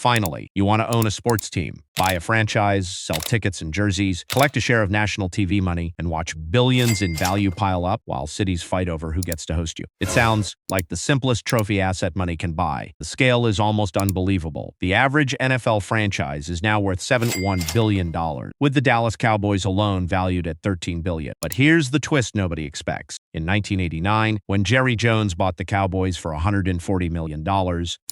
Finally, you want to own a sports team, buy a franchise, sell tickets and jerseys, collect a share of national TV money, and watch billions in value pile up while cities fight over who gets to host you. It sounds like the simplest trophy asset money can buy. The scale is almost unbelievable. The average NFL franchise is now worth $71 billion, with the Dallas Cowboys alone valued at $13 billion. But here's the twist nobody expects. In 1989, when Jerry Jones bought the Cowboys for $140 million,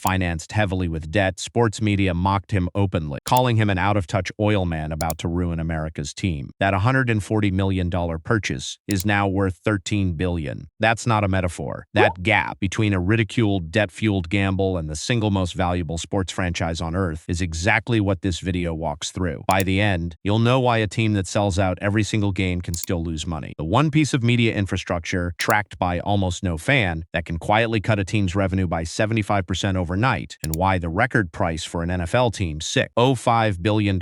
financed heavily with debt, sports media mocked him openly, calling him an out-of-touch oil man about to ruin America's team. That $140 million purchase is now worth $13 billion. That's not a metaphor. That gap between a ridiculed, debt-fueled gamble and the single most valuable sports franchise on earth is exactly what this video walks through. By the end, you'll know why a team that sells out every single game can still lose money. The one piece of media infrastructure tracked by almost no fan that can quietly cut a team's revenue by 75% overnight, and why the record price for an NFL team, $6.05 billion,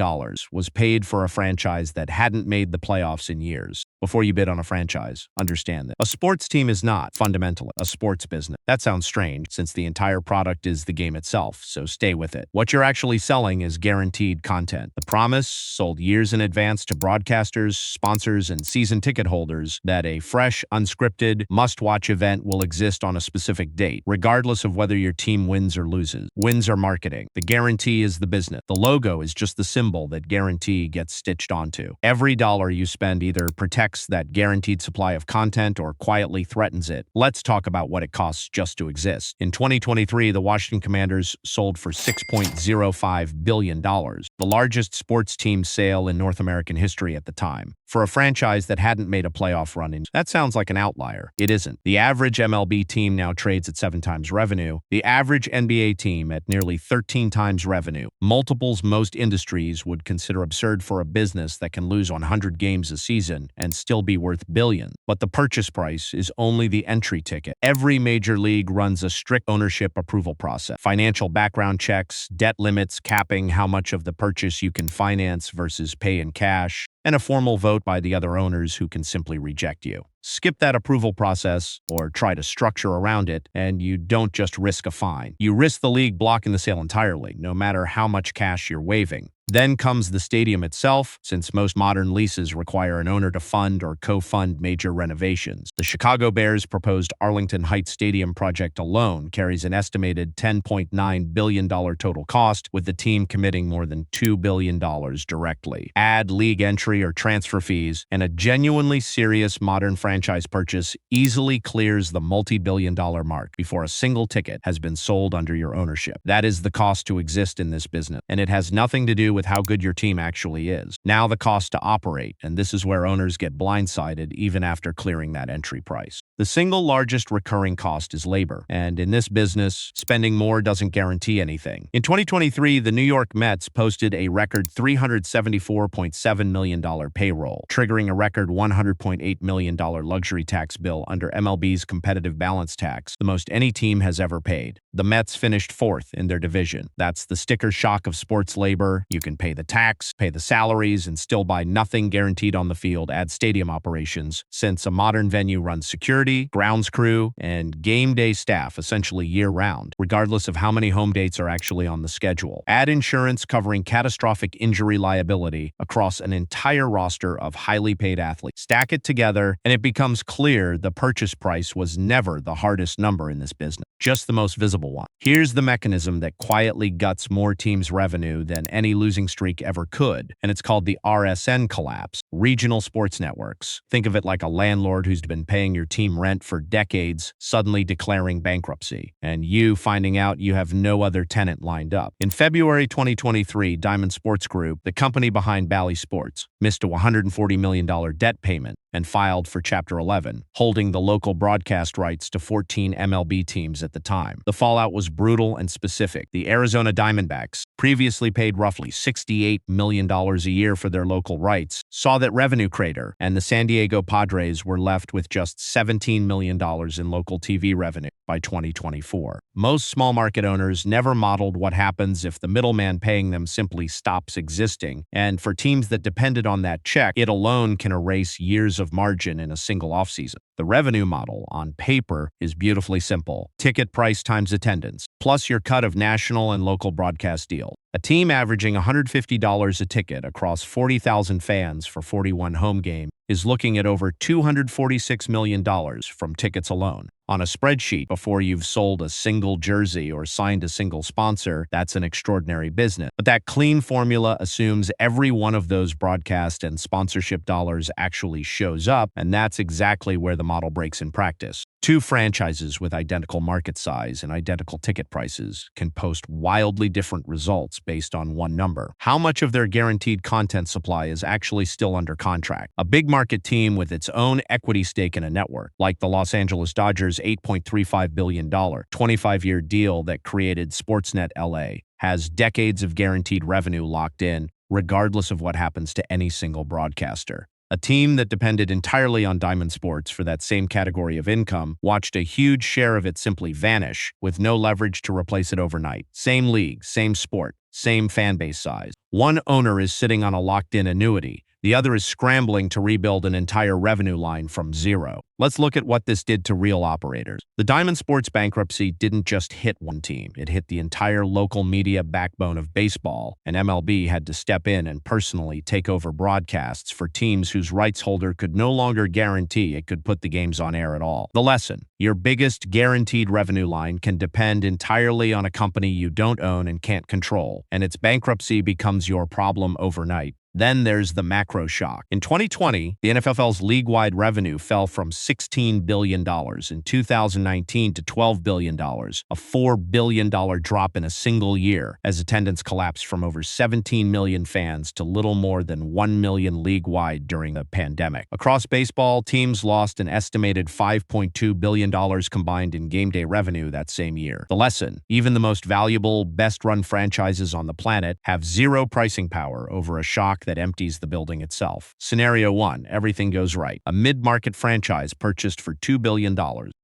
was paid for a franchise that hadn't made the playoffs in years. Before you bid on a franchise, understand that a sports team is not, fundamentally, a sports business. That sounds strange, since the entire product is the game itself, so stay with it. What you're actually selling is guaranteed content. The promise, sold years in advance to broadcasters, sponsors, and season ticket holders, that a fresh, unscripted, must-watch event will exist on a specific date, regardless of whether your team wins or loses. Wins are marketing. The guarantee is the business. The logo is just the symbol that guarantee gets stitched onto. Every dollar you spend either protects that guaranteed supply of content or quietly threatens it. Let's talk about what it costs just to exist. In 2023, the Washington Commanders sold for $6.05 billion, the largest sports team sale in North American history at the time. For a franchise that hadn't made a playoff run in, that sounds like an outlier. It isn't. The average MLB team now trades at 7 times revenue. The average NBA team at nearly 13 times revenue. Multiples most industries would consider absurd for a business that can lose 100 games a season and still be worth billions. But the purchase price is only the entry ticket. Every major league runs a strict ownership approval process. Financial background checks, debt limits capping how much of the purchase you can finance versus pay in cash, and a formal vote by the other owners who can simply reject you. Skip that approval process or try to structure around it, and you don't just risk a fine. You risk the league blocking the sale entirely, no matter how much cash you're waiving. Then comes the stadium itself, since most modern leases require an owner to fund or co-fund major renovations. The Chicago Bears' proposed Arlington Heights Stadium project alone carries an estimated $10.9 billion total cost, with the team committing more than $2 billion directly. Add league entry or transfer fees, and a genuinely serious modern franchise purchase easily clears the multi-billion-dollar mark before a single ticket has been sold under your ownership. That is the cost to exist in this business, and it has nothing to do with how good your team actually is. Now the cost to operate, and this is where owners get blindsided even after clearing that entry price. The single largest recurring cost is labor, and in this business, spending more doesn't guarantee anything. In 2023, the New York Mets posted a record $374.7 million payroll, triggering a record $100.8 million luxury tax bill under MLB's competitive balance tax, the most any team has ever paid. The Mets finished 4th in their division. That's the sticker shock of sports labor. You can pay the tax, pay the salaries, and still buy nothing guaranteed on the field. Add stadium operations, since a modern venue runs security, grounds crew, and game day staff essentially year-round, regardless of how many home dates are actually on the schedule. Add insurance covering catastrophic injury liability across an entire roster of highly paid athletes. Stack it together, and it becomes clear the purchase price was never the hardest number in this business, just the most visible one. Here's the mechanism that quietly guts more teams' revenue than any losing streak ever could, and it's called the RSN collapse. Regional sports networks. Think of it like a landlord who's been paying your team rent for decades, suddenly declaring bankruptcy, and you finding out you have no other tenant lined up. In February 2023, Diamond Sports Group, the company behind Bally Sports, missed a $140 million debt payment and filed for Chapter 11, holding the local broadcast rights to 14 MLB teams at the time. The fallout was brutal and specific. The Arizona Diamondbacks, previously paid roughly $68 million a year for their local rights, saw that revenue crater, and the San Diego Padres were left with just $17 million in local TV revenue by 2024. Most small market owners never modeled what happens if the middleman paying them simply stops existing, and for teams that depended on that check, it alone can erase years of margin in a single offseason. The revenue model, on paper, is beautifully simple. Ticket price times attendance, plus your cut of national and local broadcast deals. A team averaging $150 a ticket across 40,000 fans for 41 home games is looking at over $246 million from tickets alone. On a spreadsheet, before you've sold a single jersey or signed a single sponsor, that's an extraordinary business. But that clean formula assumes every one of those broadcast and sponsorship dollars actually shows up, and that's exactly where the model breaks in practice. Two franchises with identical market size and identical ticket prices can post wildly different results based on one number: how much of their guaranteed content supply is actually still under contract. A big market team with its own equity stake in a network, like the Los Angeles Dodgers' $8.35 billion 25-year deal that created Sportsnet LA, has decades of guaranteed revenue locked in, regardless of what happens to any single broadcaster. A team that depended entirely on Diamond Sports for that same category of income watched a huge share of it simply vanish, with no leverage to replace it overnight. Same league, same sport, same fan base size. One owner is sitting on a locked-in annuity. The other is scrambling to rebuild an entire revenue line from zero. Let's look at what this did to real operators. The Diamond Sports bankruptcy didn't just hit one team. It hit the entire local media backbone of baseball, and MLB had to step in and personally take over broadcasts for teams whose rights holder could no longer guarantee it could put the games on air at all. The lesson: your biggest guaranteed revenue line can depend entirely on a company you don't own and can't control, and its bankruptcy becomes your problem overnight. Then there's the macro shock. In 2020, the NFL's league-wide revenue fell from $16 billion in 2019 to $12 billion, a $4 billion drop in a single year, as attendance collapsed from over 17 million fans to little more than 1 million league-wide during the pandemic. Across baseball, teams lost an estimated $5.2 billion combined in game day revenue that same year. The lesson: even the most valuable, best-run franchises on the planet have zero pricing power over a shock that empties the building itself. Scenario 1, everything goes right. A mid-market franchise purchased for $2 billion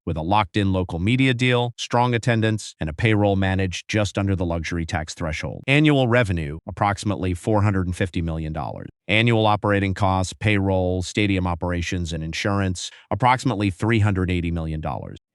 with a locked-in local media deal, strong attendance, and a payroll managed just under the luxury tax threshold. Annual revenue, approximately $450 million. Annual operating costs, payroll, stadium operations, and insurance, approximately $380 million.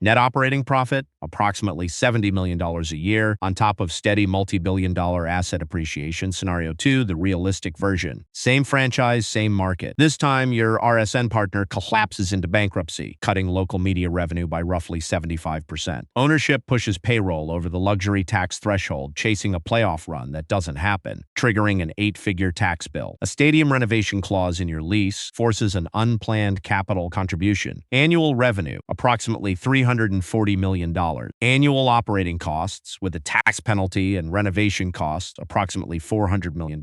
Net operating profit, approximately $70 million a year, on top of steady multi-billion-dollar asset appreciation. Scenario 2, the realistic version. Same franchise, same market. This time, your RSN partner collapses into bankruptcy, cutting local media revenue by roughly 75%. Ownership pushes payroll over the luxury tax threshold, chasing a playoff run that doesn't happen, triggering an 8-figure tax bill. A stadium renovation clause in your lease forces an unplanned capital contribution. Annual revenue, approximately $340 million. Annual operating costs, with a tax penalty and renovation costs, approximately $400 million.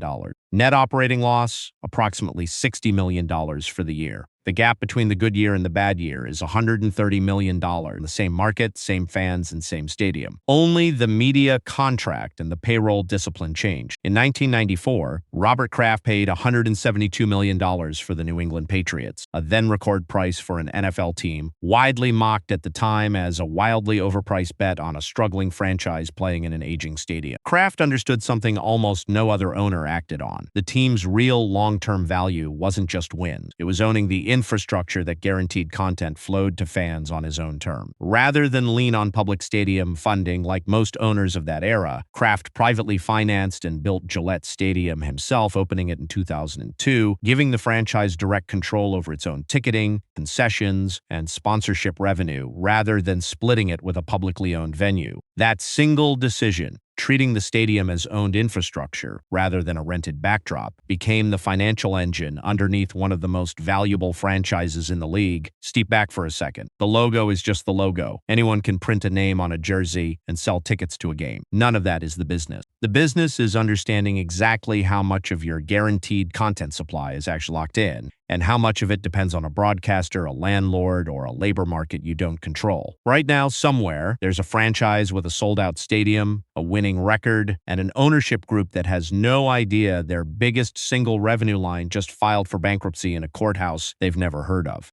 Net operating loss, approximately $60 million for the year. The gap between the good year and the bad year is $130 million in the same market, same fans, and same stadium. Only the media contract and the payroll discipline changed. In 1994, Robert Kraft paid $172 million for the New England Patriots, a then-record price for an NFL team, widely mocked at the time as a wildly overpriced bet on a struggling franchise playing in an aging stadium. Kraft understood something almost no other owner acted on. The team's real long-term value wasn't just wins. It was owning the infrastructure that guaranteed content flowed to fans on his own terms. Rather than lean on public stadium funding like most owners of that era, Kraft privately financed and built Gillette Stadium himself, opening it in 2002, giving the franchise direct control over its own ticketing, concessions, and sponsorship revenue, rather than splitting it with a publicly owned venue. That single decision, treating the stadium as owned infrastructure rather than a rented backdrop, became the financial engine underneath one of the most valuable franchises in the league. Step back for a second. The logo is just the logo. Anyone can print a name on a jersey and sell tickets to a game. None of that is the business. The business is understanding exactly how much of your guaranteed content supply is actually locked in, and how much of it depends on a broadcaster, a landlord, or a labor market you don't control. Right now, somewhere, there's a franchise with a sold-out stadium, a winning record, and an ownership group that has no idea their biggest single revenue line just filed for bankruptcy in a courthouse they've never heard of.